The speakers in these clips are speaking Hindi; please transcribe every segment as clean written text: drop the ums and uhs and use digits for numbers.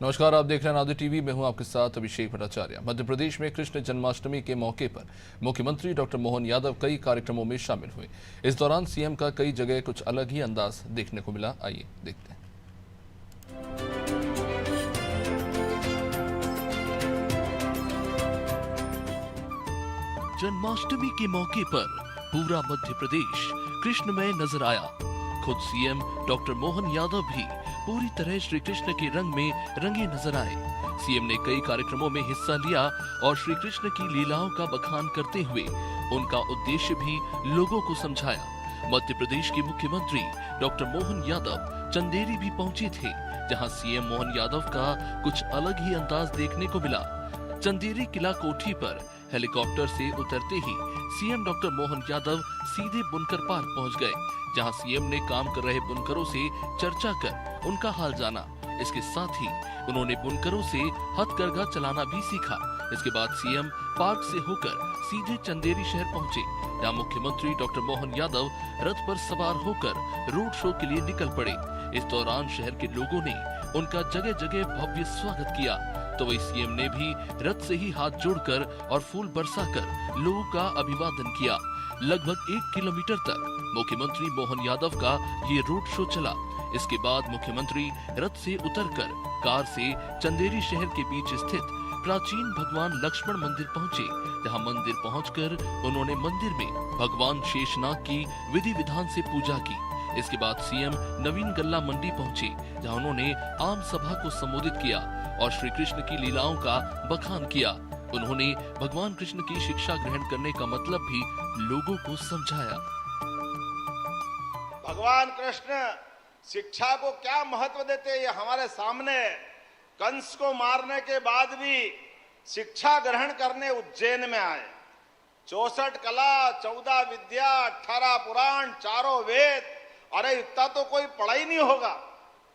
नमस्कार, आप देख रहे हैं नादिर टीवी। मैं हूं आपके साथ अभिषेक भट्टाचार्य। मध्य प्रदेश में कृष्ण जन्माष्टमी के मौके पर मुख्यमंत्री डॉक्टर मोहन यादव कई कार्यक्रमों में शामिल हुए। इस दौरान सीएम का कई जगह कुछ अलग ही अंदाज देखने को मिला। आइए देखते हैं। जन्माष्टमी के मौके पर पूरा मध्य प्रदेश कृष्णमय नजर आया। खुद सीएम डॉक्टर मोहन यादव भी पूरी तरह श्री कृष्ण के रंग में रंगे नजर आए। सीएम ने कई कार्यक्रमों में हिस्सा लिया और श्री कृष्ण की लीलाओं का बखान करते हुए उनका उद्देश्य भी लोगों को समझाया। मध्य प्रदेश के मुख्यमंत्री डॉक्टर मोहन यादव चंदेरी भी पहुंचे थे, जहां सीएम मोहन यादव का कुछ अलग ही अंदाज देखने को मिला। चंदेरी किला कोठी पर हेलीकॉप्टर से उतरते ही सीएम डॉक्टर मोहन यादव सीधे बुनकर पार्क पहुंच गए, जहां सीएम ने काम कर रहे बुनकरों से चर्चा कर उनका हाल जाना। इसके साथ ही उन्होंने बुनकरों से हथकरघा चलाना भी सीखा। इसके बाद सीएम पार्क से होकर सीधे चंदेरी शहर पहुंचे, जहां मुख्यमंत्री डॉक्टर मोहन यादव रथ पर सवार होकर रोड शो के लिए निकल पड़े। इस दौरान शहर के लोगों ने उनका जगह जगह भव्य स्वागत किया, तो वही सीएम ने भी रथ से ही हाथ जोड़कर और फूल बरसाकर लोगों का अभिवादन किया। लगभग 1 किलोमीटर तक मुख्यमंत्री मोहन यादव का ये रोड शो चला। इसके बाद मुख्यमंत्री रथ से उतरकर कार से चंदेरी शहर के बीच स्थित प्राचीन भगवान लक्ष्मण मंदिर पहुंचे, जहां मंदिर पहुंचकर उन्होंने मंदिर में भगवान शेषनाग की विधि विधान से पूजा की। इसके बाद सीएम नवीन गल्ला मंडी पहुंचे, जहां उन्होंने आम सभा को संबोधित किया और श्री कृष्ण की लीलाओं का बखान किया। उन्होंने भगवान कृष्ण की शिक्षा ग्रहण करने का मतलब भी लोगों को समझाया। भगवान कृष्ण शिक्षा को क्या महत्व देते हैं, ये हमारे सामने। कंस को मारने के बाद भी शिक्षा ग्रहण करने उज्जैन में आए। 64 कला, 14 विद्या, 18 पुराण, 4 वेद। अरे इतना तो कोई पढ़ा ही नहीं होगा।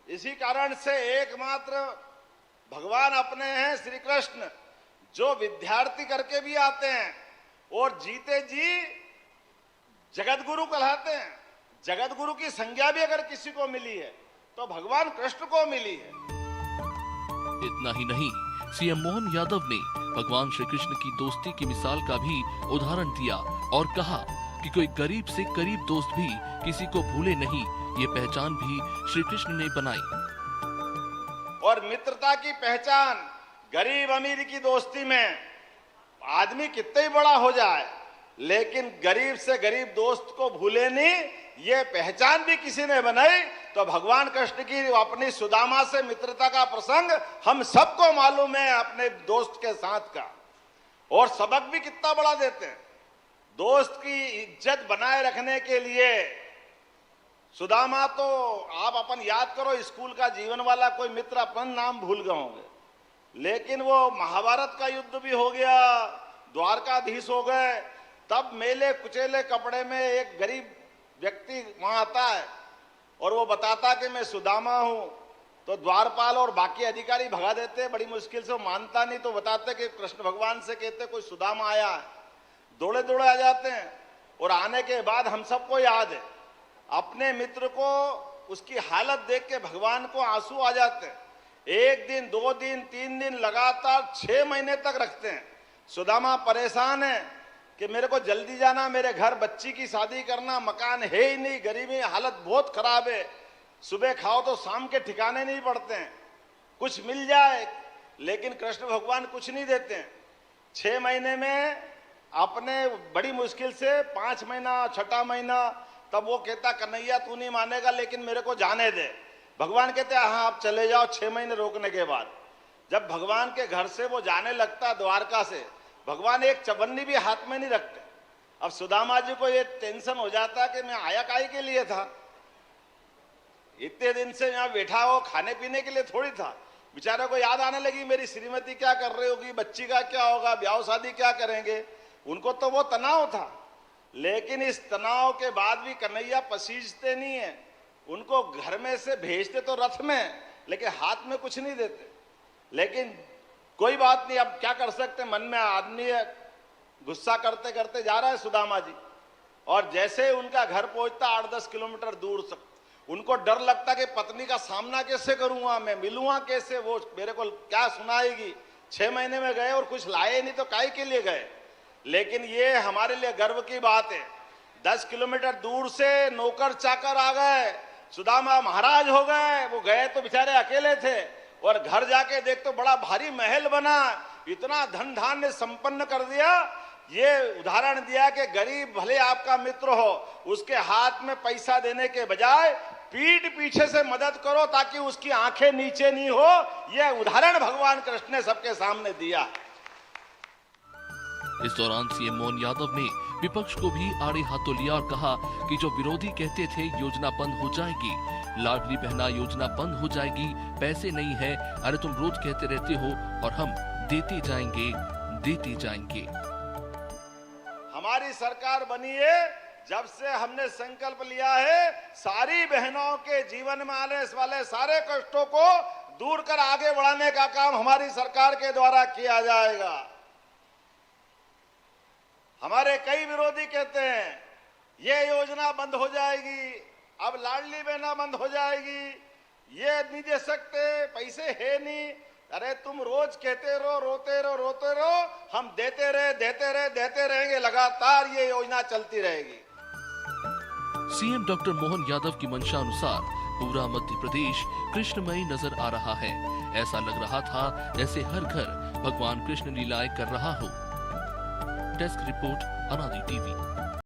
इसी कारण से एकमात्र भगवान अपने हैं श्री कृष्ण, जो विद्यार्थी करके भी आते हैं और जीते जी जगत गुरु कहलाते हैं। जगत गुरु की संज्ञा भी अगर किसी को मिली है तो भगवान कृष्ण को मिली है। इतना ही नहीं, सीएम मोहन यादव ने भगवान श्री कृष्ण की दोस्ती की मिसाल का भी उदाहरण दिया और कहा कि कोई गरीब से करीब दोस्त भी किसी को भूले नहीं, ये पहचान भी श्री कृष्ण ने बनाई। और मित्रता की पहचान गरीब अमीर की दोस्ती में आदमी कितना ही बड़ा हो जाए, लेकिन गरीब से गरीब दोस्त को भूले नहीं, ये पहचान भी किसी ने बनाई। तो भगवान कृष्ण की अपनी सुदामा से मित्रता का प्रसंग हम सबको मालूम है अपने दोस्त के साथ का, और सबक भी कितना बड़ा देते हैं। दोस्त की इज्जत बनाए रखने के लिए सुदामा, तो आप अपन याद करो स्कूल का जीवन वाला कोई मित्र, अपन नाम भूल गए होंगे, लेकिन वो महाभारत का युद्ध भी हो गया, द्वारकाधीश हो गए, तब मेले कुचेले कपड़े में एक गरीब व्यक्ति वहां आता है और वो बताता कि मैं सुदामा हूं, तो द्वारपाल और बाकी अधिकारी भगा देते, बड़ी मुश्किल से वो मानता नहीं, तो बताते कि कृष्ण भगवान से कहते कोई सुदामा आया है, दौड़े दौड़े आ जाते हैं। और आने के बाद हम सबको याद है, अपने मित्र को उसकी हालत देख के भगवान को आंसू आ जाते हैं। 1 दिन, 2 दिन, 3 दिन, लगातार 6 महीने तक रखते हैं। सुदामा परेशान है कि मेरे को जल्दी जाना, मेरे घर बच्ची की शादी करना, मकान है ही नहीं, गरीबी, हालत बहुत खराब है, सुबह खाओ तो शाम के ठिकाने नहीं पड़ते हैं, कुछ मिल जाए। लेकिन कृष्ण भगवान कुछ नहीं देते हैं। 6 महीने में अपने बड़ी मुश्किल से 5 महीना, 6ठा महीना, तब वो कहता कन्हैया तू नहीं मानेगा लेकिन मेरे को जाने दे। भगवान कहते हाँ आप चले जाओ। 6 महीने रोकने के बाद जब भगवान के घर से वो जाने लगता द्वारका से, भगवान एक चवन्नी भी हाथ में नहीं रखते। अब सुदामा जी को ये टेंशन हो जाता कि मैं आया काहे के लिए था, इतने दिन से यहाँ बैठा हो, खाने पीने के लिए थोड़ी था। बेचारे को याद आने लगी मेरी श्रीमती क्या कर रही होगी, बच्ची का क्या होगा, ब्याह शादी क्या करेंगे। उनको तो वो तनाव था, लेकिन इस तनाव के बाद भी कन्हैया पसीजते नहीं है। उनको घर में से भेजते तो रथ में, लेकिन हाथ में कुछ नहीं देते। लेकिन कोई बात नहीं, अब क्या कर सकते, मन में आदमी है, गुस्सा करते करते जा रहा है सुदामा जी। और जैसे उनका घर पहुंचता 8-10 किलोमीटर दूर उनको डर लगता कि पत्नी का सामना कैसे करूंगा, मैं मिलूंगा कैसे, वो मेरे को क्या सुनाएगी। 6 महीने में गए और कुछ लाए नहीं तो काहे के लिए गए। लेकिन ये हमारे लिए गर्व की बात है। 10 किलोमीटर दूर से नौकर चाकर आ गए, सुदामा महाराज हो गए। वो गए तो बेचारे अकेले थे और घर जाके देख तो बड़ा भारी महल बना, इतना धन धान्य संपन्न कर दिया। ये उदाहरण दिया कि गरीब भले आपका मित्र हो, उसके हाथ में पैसा देने के बजाय पीठ पीछे से मदद करो ताकि उसकी आंखें नीचे नहीं हो। यह उदाहरण भगवान कृष्ण ने सबके सामने दिया। इस दौरान सीएम मोहन यादव ने विपक्ष को भी आड़े हाथों लिया और कहा कि जो विरोधी कहते थे योजना बंद हो जाएगी, लाडली बहना योजना बंद हो जाएगी, पैसे नहीं है, अरे तुम रोज कहते रहते हो और हम देते जाएंगे देते जाएंगे। हमारी सरकार बनी है जब से हमने संकल्प लिया है सारी बहनों के जीवन में आने वाले सारे कष्टों को दूर कर आगे बढ़ाने का काम हमारी सरकार के द्वारा किया जाएगा। हमारे कई विरोधी कहते हैं ये योजना बंद हो जाएगी, अब लाडली बहना बंद हो जाएगी, ये नहीं दे सकते, पैसे है नहीं। अरे तुम रोज कहते रहो, रोते रहो, हम देते रहेंगे, लगातार ये योजना चलती रहेगी। सीएम डॉक्टर मोहन यादव की मंशा अनुसार पूरा मध्य प्रदेश कृष्णमयी नजर आ रहा है। ऐसा लग रहा था जैसे हर घर भगवान कृष्ण लीलाएं कर रहा हो। डेस्क रिपोर्ट, अनादि टीवी।